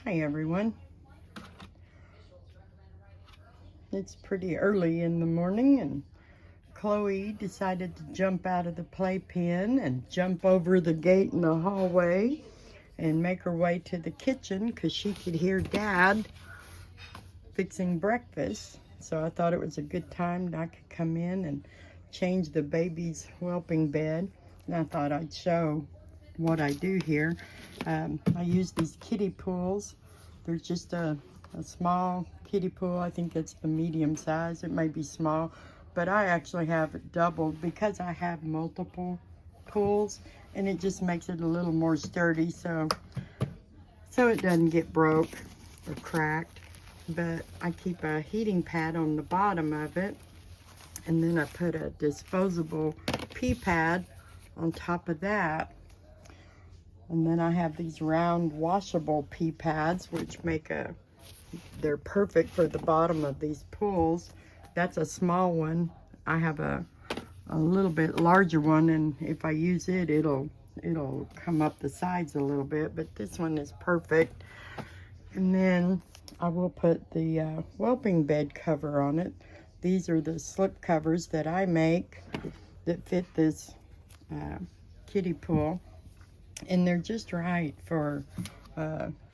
Hi everyone. It's pretty early in the morning and Chloe decided to jump out of the playpen and jump over the gate in the hallway and make her way to the kitchen because she could hear Dad fixing breakfast. So I thought it was a good time that I could come in and change the baby's whelping bed. And I thought I'd show what I do here. I use these kiddie pools. They're just a small kiddie pool. I think it's the medium size. It may be small, but I actually have it doubled because I have multiple pools, and it just makes it a little more sturdy so it doesn't get broke or cracked. But I keep a heating pad on the bottom of it, and then I put a disposable pee pad on top of that. And then I have these round washable pee pads, which they're perfect for the bottom of these pools. That's a small one. I have a little bit larger one, and if I use it, it'll come up the sides a little bit, but this one is perfect. And then I will put the whelping bed cover on it. These are the slip covers that I make that fit this kiddie pool. And they're just right for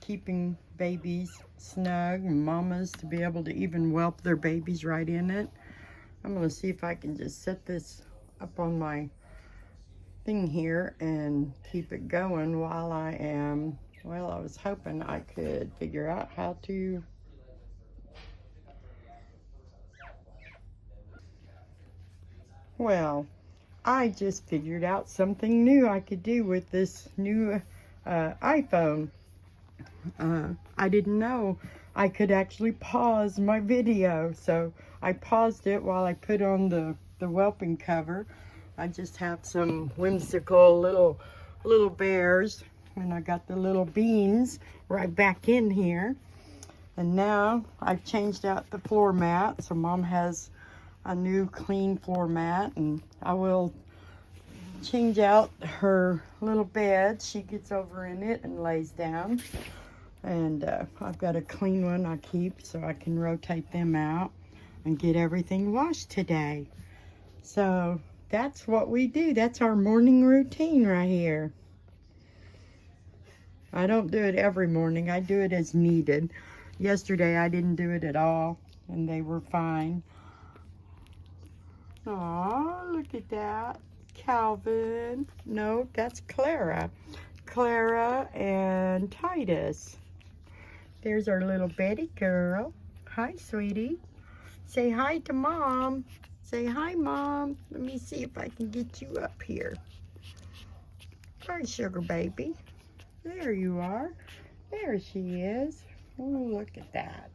keeping babies snug and mamas to be able to even whelp their babies right in it. I'm going to see if I can just set this up on my thing here and keep it going while I am, well, I was hoping I could figure out how to I just figured out something new I could do with this new iPhone. I didn't know I could actually pause my video, so I paused it while I put on the whelping cover. I just have some whimsical little bears, and I got the little beans right back in here. And now I've changed out the floor mat, so Mom has a new clean floor mat, and I will change out her little bed. She gets over in it and lays down. And I've got a clean one I keep so I can rotate them out and get everything washed today. So that's what we do. That's our morning routine right here. I don't do it every morning. I do it as needed. Yesterday I didn't do it at all, and they were fine. Oh, look at that. Calvin. No, that's Clara. Clara and Titus. There's our little Betty girl. Hi, sweetie. Say hi to Mom. Say hi, Mom. Let me see if I can get you up here. Hi, sugar baby. There you are. There she is. Oh, look at that.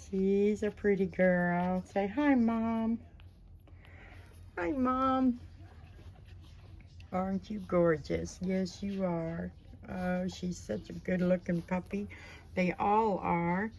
She's a pretty girl. Say hi, Mom. Hi, Mom. Aren't you gorgeous? Yes, you are. Oh, she's such a good-looking puppy. They all are.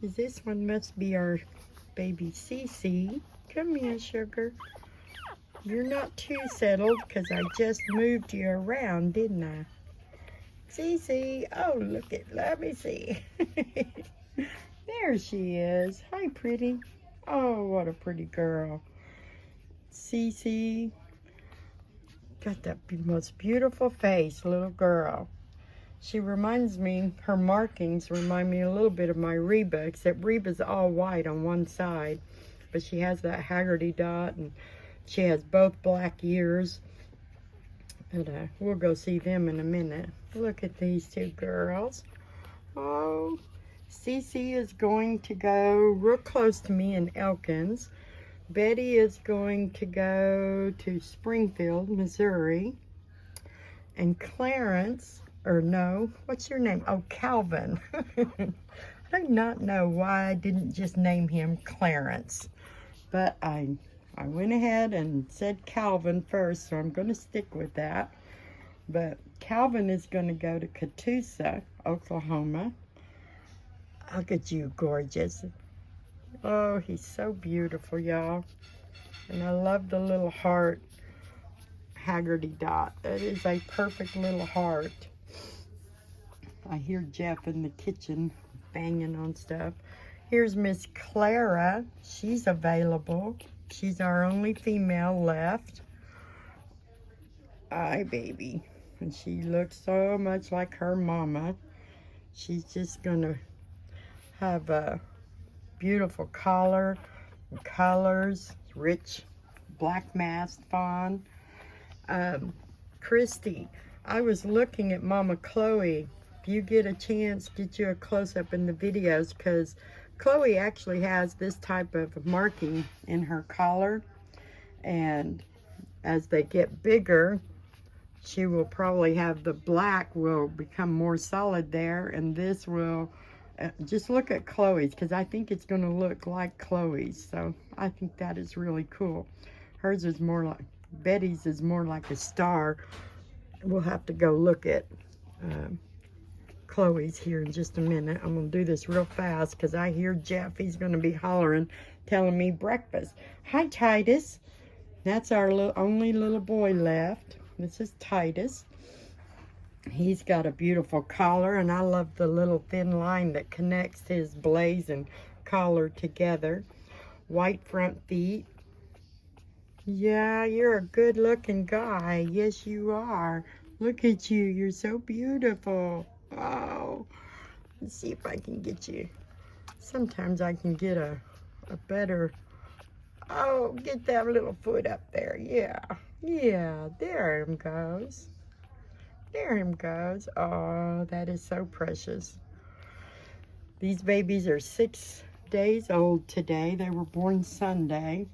This one must be our baby Cece. Come here, sugar. You're not too settled because I just moved you around, didn't I? Cece. Oh, let me see. There she is. Hi, pretty. Oh, what a pretty girl. Cece. Got that most beautiful face, little girl. She reminds me, her markings remind me a little bit of my Reba, except Reba's all white on one side, but she has that Haggerty dot, and she has both black ears. And we'll go see them in a minute. Look at these two girls. Oh, Cece is going to go real close to me in Elkins. Betty is going to go to Springfield, Missouri. And Clarence, or no, what's your name? Oh, Calvin. I do not know why I didn't just name him Clarence. But I went ahead and said Calvin first, so I'm going to stick with that. But Calvin is going to go to Catoosa, Oklahoma. Look at you, gorgeous. Oh, he's so beautiful, y'all. And I love the little heart Haggerty dot. That is a perfect little heart. I hear Jeff in the kitchen banging on stuff. Here's Miss Clara. She's available. She's our only female left. Hi, baby. And she looks so much like her mama. She's just gonna have a beautiful collar, colors, rich black masked fawn. Christy, I was looking at Mama Chloe. If you get a chance, get you a close-up in the videos, because Chloe actually has this type of marking in her collar, and as they get bigger, she will probably have the black will become more solid there, and this will, just look at Chloe's, because I think it's going to look like Chloe's, so I think that is really cool. Hers is more like, Betty's is more like a star. We'll have to go look at Chloe's here in just a minute. I'm going to do this real fast because I hear Jeff. He's going to be hollering, telling me breakfast. Hi, Titus. That's our only little boy left. This is Titus. He's got a beautiful collar, and I love the little thin line that connects his blaze and collar together. White front feet. Yeah, you're a good-looking guy. Yes, you are. Look at you. You're so beautiful. Oh, let's see if I can get you. Sometimes I can get a better... Oh, get that little foot up there. Yeah. Yeah, there him goes. There him goes. Oh, that is so precious. These babies are 6 days old today. They were born Sunday.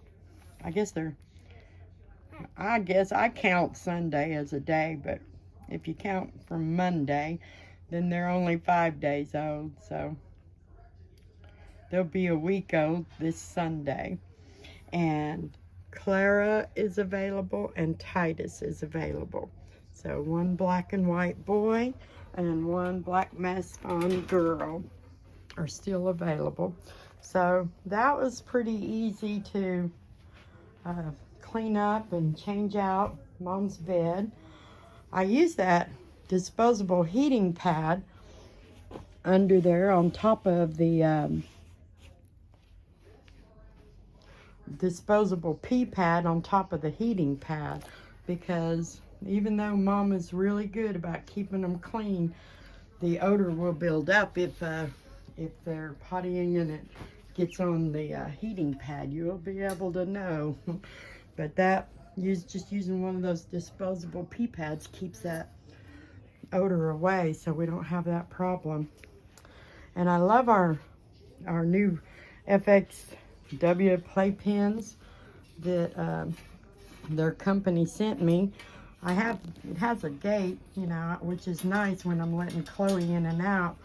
I guess I count Sunday as a day, but if you count from Monday, then they're only 5 days old, so they'll be a week old this Sunday. And Clara is available and Titus is available. So one black and white boy and one black masked fawn girl are still available. So that was pretty easy to clean up and change out Mom's bed. I use that disposable heating pad under there on top of the disposable pee pad on top of the heating pad, because even though Mom is really good about keeping them clean, the odor will build up if they're pottying and it gets on the heating pad. You'll be able to know. But that, just using one of those disposable pee pads keeps that odor away, so we don't have that problem. And I love our new FXW playpens that their company sent me. It has a gate, you know, which is nice when I'm letting Chloe in and out,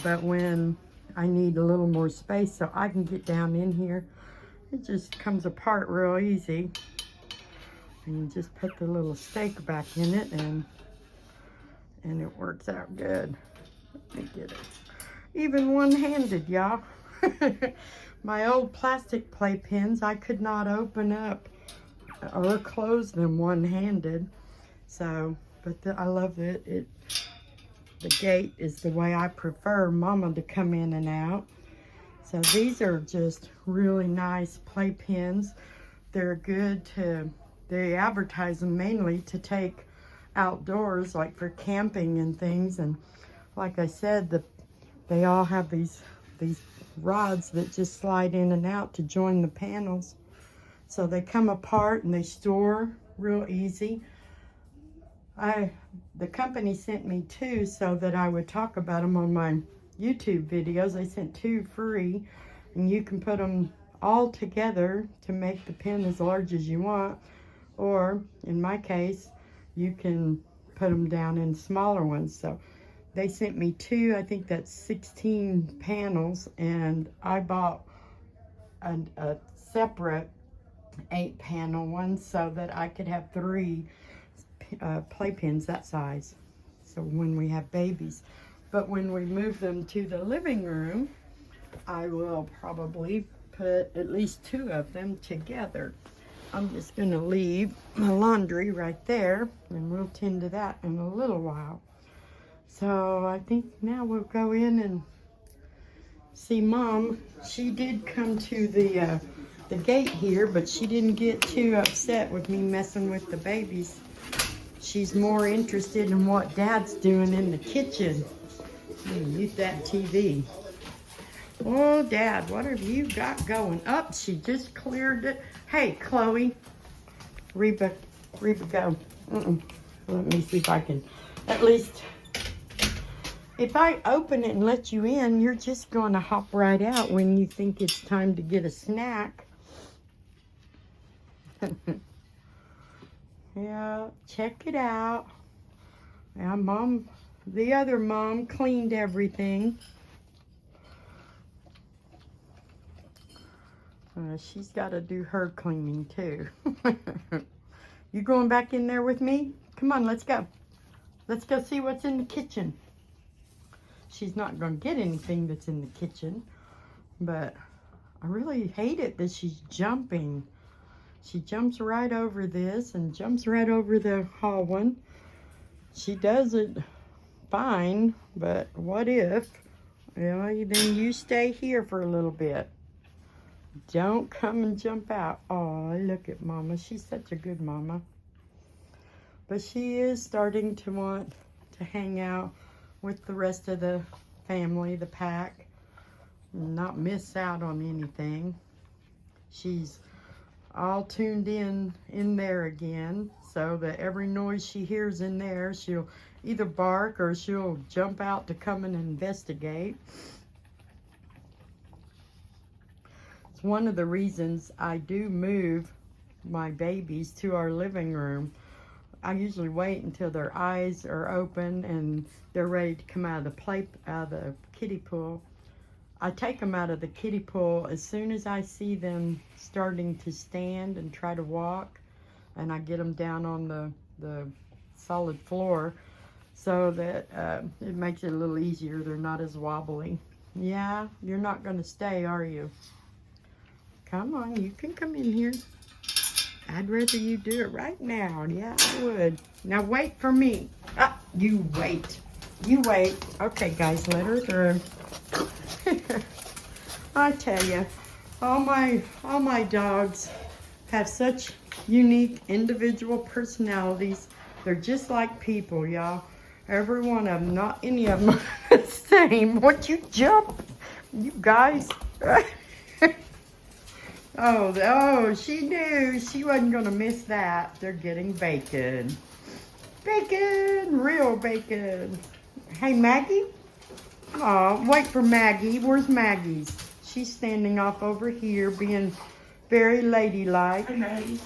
but when I need a little more space so I can get down in here, it just comes apart real easy. And you just put the little stake back in it, and it works out good. Let me get it. Even one-handed, y'all. My old plastic playpens, I could not open up or close them one-handed. So, but I love it. The gate is the way I prefer Mama to come in and out. So these are just really nice playpens. They're good to, they advertise them mainly to take outdoors, like for camping and things. And like I said, they all have these rods that just slide in and out to join the panels. So they come apart and they store real easy. The company sent me 2 so that I would talk about them on my YouTube videos. They sent 2 free, and you can put them all together to make the pen as large as you want, or in my case, you can put them down in smaller ones. So they sent me 2, I think that's 16 panels, and I bought a separate 8-panel one so that I could have 3 playpens that size, so when we have babies. But when we move them to the living room, I will probably put at least 2 of them together. I'm just going to leave my laundry right there, and we'll tend to that in a little while. So I think now we'll go in and see Mom. She did come to the gate here, but she didn't get too upset with me messing with the babies. She's more interested in what Dad's doing in the kitchen. Mute that TV. Oh, Dad, what have you got going? Up, she just cleared it. Hey, Chloe. Reba, go. Let me see if I can, at least, if I open it and let you in, you're just going to hop right out when you think it's time to get a snack. Yeah, check it out. Yeah, Mom, the other Mom cleaned everything. She's got to do her cleaning too. You going back in there with me? Come on, let's go. Let's go see what's in the kitchen. She's not going to get anything that's in the kitchen, but I really hate it that she's jumping. She jumps right over this and jumps right over the hall one. She does it fine, but what if? Well, then you stay here for a little bit. Don't come and jump out. Oh, look at Mama. She's such a good mama. But she is starting to want to hang out with the rest of the family, the pack, not miss out on anything. She's all tuned in there again, so that every noise she hears in there, she'll either bark or she'll jump out to come and investigate. It's one of the reasons I do move my babies to our living room. I usually wait until their eyes are open and they're ready to come out of the kiddie pool. I take them out of the kiddie pool as soon as I see them starting to stand and try to walk, and I get them down on the solid floor so that it makes it a little easier. They're not as wobbly. Yeah, you're not going to stay, are you? Come on, you can come in here. I'd rather you do it right now. Yeah, I would. Now wait for me. Ah, you wait. You wait. Okay, guys, let her through. I tell you, all my dogs have such unique individual personalities. They're just like people, y'all. Every one of them, not any of them are the same. What, you jump? You guys. Oh, she knew she wasn't going to miss that. They're getting bacon. Bacon, real bacon. Hey, Maggie? Oh, wait for Maggie. Where's Maggie's? She's standing off over here being very ladylike. Hi, Maggie.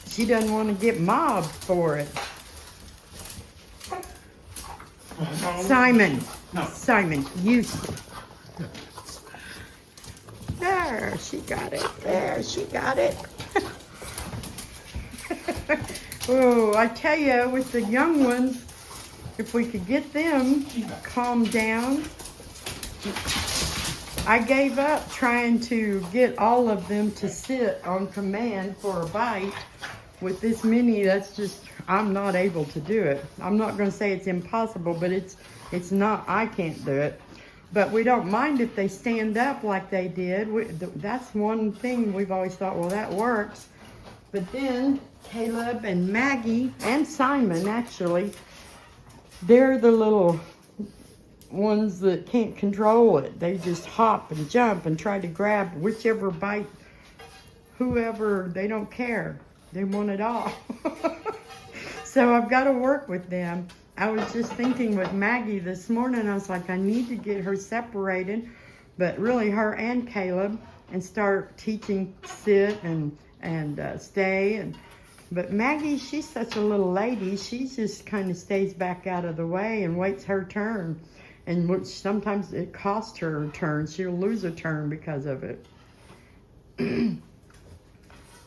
She doesn't want to get mobbed for it. No. Simon. No. Simon, you. There, she got it. There, she got it. Oh, I tell you, with the young ones, if we could get them calmed down. I gave up trying to get all of them to sit on command for a bite. With this many, that's just, I'm not able to do it. I'm not going to say it's impossible, but it's not, I can't do it. But we don't mind if they stand up like they did. That's one thing we've always thought, well, that works. But then Caleb and Maggie and Simon, actually, they're the little ones that can't control it. They just hop and jump and try to grab whichever bite, whoever, they don't care. They want it all. So I've got to work with them. I was just thinking with Maggie this morning, I was like, I need to get her separated, but really her and Caleb, and start teaching sit and stay. But Maggie, she's such a little lady. She just kind of stays back out of the way and waits her turn. And which sometimes it costs her a turn. She'll lose a turn because of it.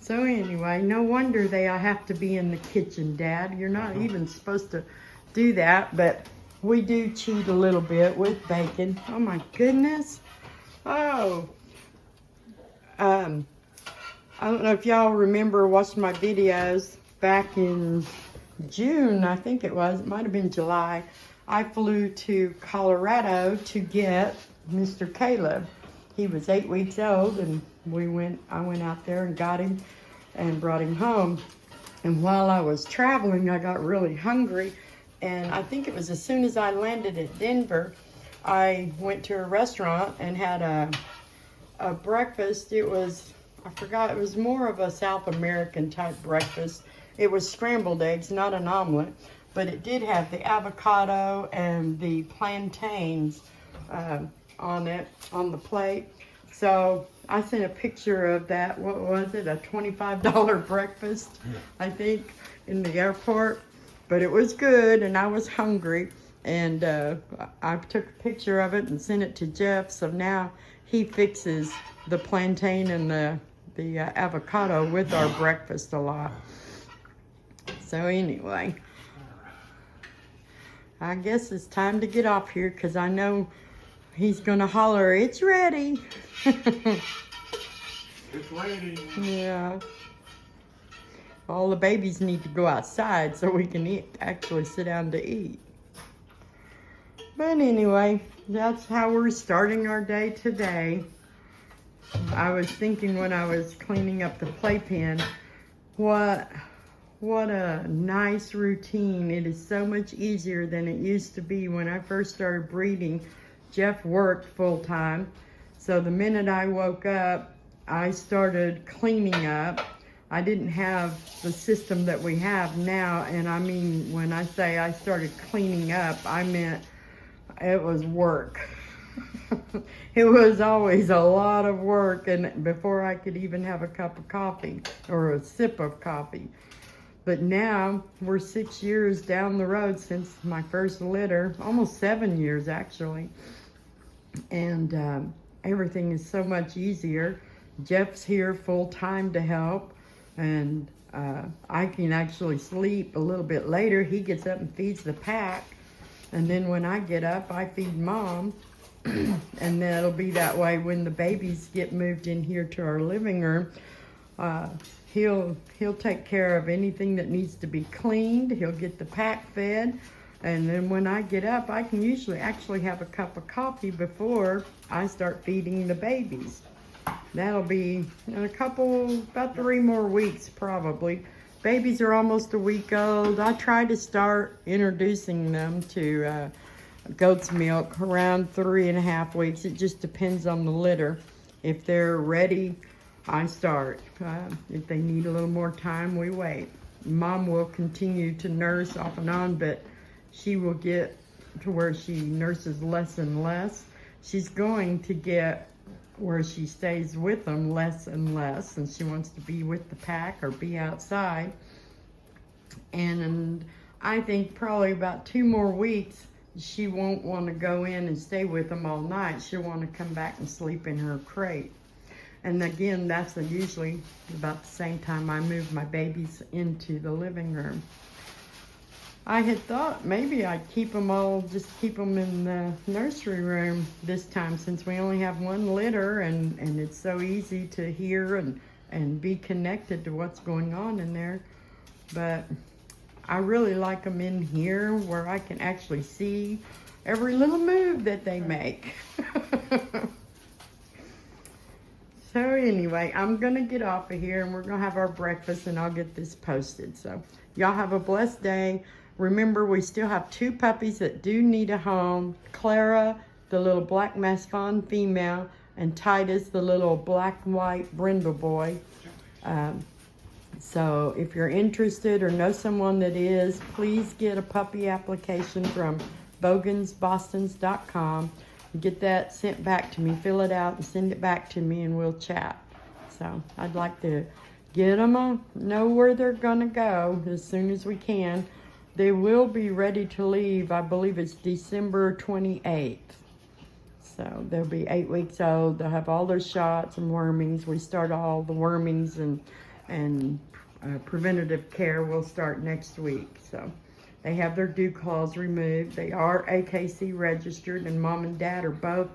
So anyway, no wonder they have to be in the kitchen, Dad. You're not even supposed to do that, but we do cheat a little bit with bacon. Oh my goodness. Oh. I don't know if y'all remember watching my videos back in June, I think it was. It might have been July. I flew to Colorado to get Mr. Caleb. He was 8 weeks old, and I went out there and got him and brought him home. And while I was traveling, I got really hungry, and I think it was as soon as I landed at Denver, I went to a restaurant and had a breakfast. It was, I forgot, it was more of a South American type breakfast. It was scrambled eggs, not an omelet, but it did have the avocado and the plantains on it, on the plate. So I sent a picture of that. What was it? A $25 breakfast, I think, in the airport. But it was good, and I was hungry. And I took a picture of it and sent it to Jeff. So now he fixes the plantain and the avocado with our breakfast a lot. So anyway, I guess it's time to get off here, because I know he's gonna holler, "It's ready." It's ready. Yeah. All the babies need to go outside so we can actually sit down to eat. But anyway, that's how we're starting our day today. I was thinking when I was cleaning up the playpen, what a nice routine. It is so much easier than it used to be when I first started breeding. Jeff worked full time, so the minute I woke up, I started cleaning up. I didn't have the system that we have now, and I mean, when I say I started cleaning up, I meant it was work. It was always a lot of work, and before I could even have a cup of coffee or a sip of coffee. But now we're 6 years down the road since my first litter, almost 7 years actually. And everything is so much easier. Jeff's here full time to help, and I can actually sleep a little bit later. He gets up and feeds the pack, and then when I get up, I feed Mom. And then it'll be that way when the babies get moved in here to our living room. He'll take care of anything that needs to be cleaned. He'll get the pack fed. And then when I get up, I can usually actually have a cup of coffee before I start feeding the babies. That'll be in about 3 more weeks probably. Babies are almost a week old. I try to start introducing them to goat's milk around 3.5 weeks. It just depends on the litter. If they're ready, I start. If they need a little more time, we wait. Mom will continue to nurse off and on, but she will get to where she nurses less and less. She's going to get where she stays with them less and less, and she wants to be with the pack or be outside. And I think probably about 2 more weeks, she won't want to go in and stay with them all night. She'll want to come back and sleep in her crate. And again, that's usually about the same time I move my babies into the living room. I had thought maybe I'd keep them in the nursery room this time, since we only have 1 litter, and it's so easy to hear and be connected to what's going on in there. But I really like them in here where I can actually see every little move that they make. So anyway, I'm gonna get off of here, and we're gonna have our breakfast, and I'll get this posted. So y'all have a blessed day. Remember, we still have 2 puppies that do need a home. Clara, the little black Mass Fawn female, and Titus, the little black and white brindle boy. So if you're interested or know someone that is, please get a puppy application from bogansbostons.com. Get that sent back to me. Fill it out and send it back to me, and we'll chat. So I'd like to get them, know where they're gonna go as soon as we can. They will be ready to leave. I believe it's December 28th. So they'll be 8 weeks old. They'll have all their shots and wormings. We start all the wormings and preventative care will start next week. So they have their dew claws removed. They are AKC registered, and Mom and Dad are both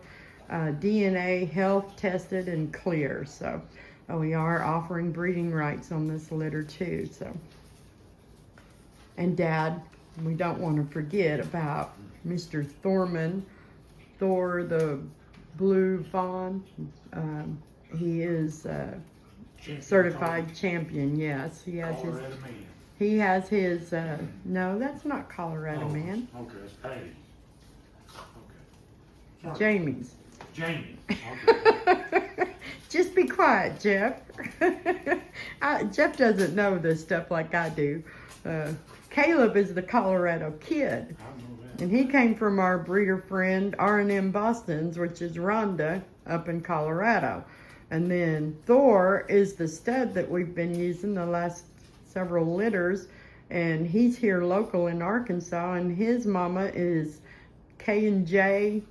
DNA health tested and clear. So we are offering breeding rights on this litter too. So, and Dad we don't want to forget about Mr. Thor the Blue Fawn. He is certified champion. Yes, he has his. Colorado man. He has his. No, that's not Colorado man. Okay, it's Patty. Okay. Sorry. Jamie's. Jamie. Okay. Just be quiet, Jeff. Jeff doesn't know this stuff like I do. Caleb is the Colorado kid. I know that. And he came from our breeder friend R&M Boston's, which is Rhonda up in Colorado. And then Thor is the stud that we've been using the last several litters. And he's here local in Arkansas. And his mama is K&J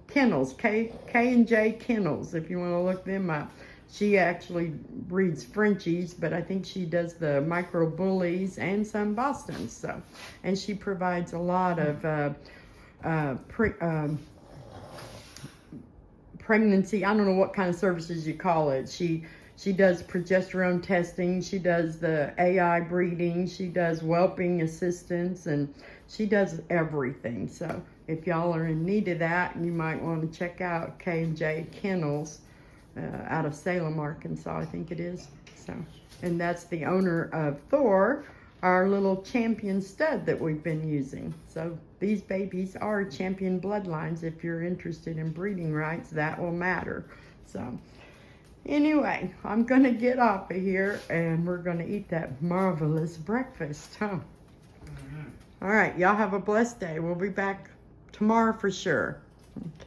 Kennels. K&J Kennels, if you want to look them up. She actually breeds Frenchies, but I think she does the micro bullies and some Bostons. So, and she provides a lot of pregnancy. I don't know what kind of services you call it. She does progesterone testing. She does the AI breeding. She does whelping assistance, and she does everything. So if y'all are in need of that, you might want to check out K&J Kennels. Out of Salem, Arkansas, I think it is. So, and that's the owner of Thor, our little champion stud that we've been using. So these babies are champion bloodlines. If you're interested in breeding rights, that will matter. So anyway, I'm gonna get off of here and we're gonna eat that marvelous breakfast, huh? Mm-hmm. All right, y'all have a blessed day. We'll be back tomorrow for sure. Okay.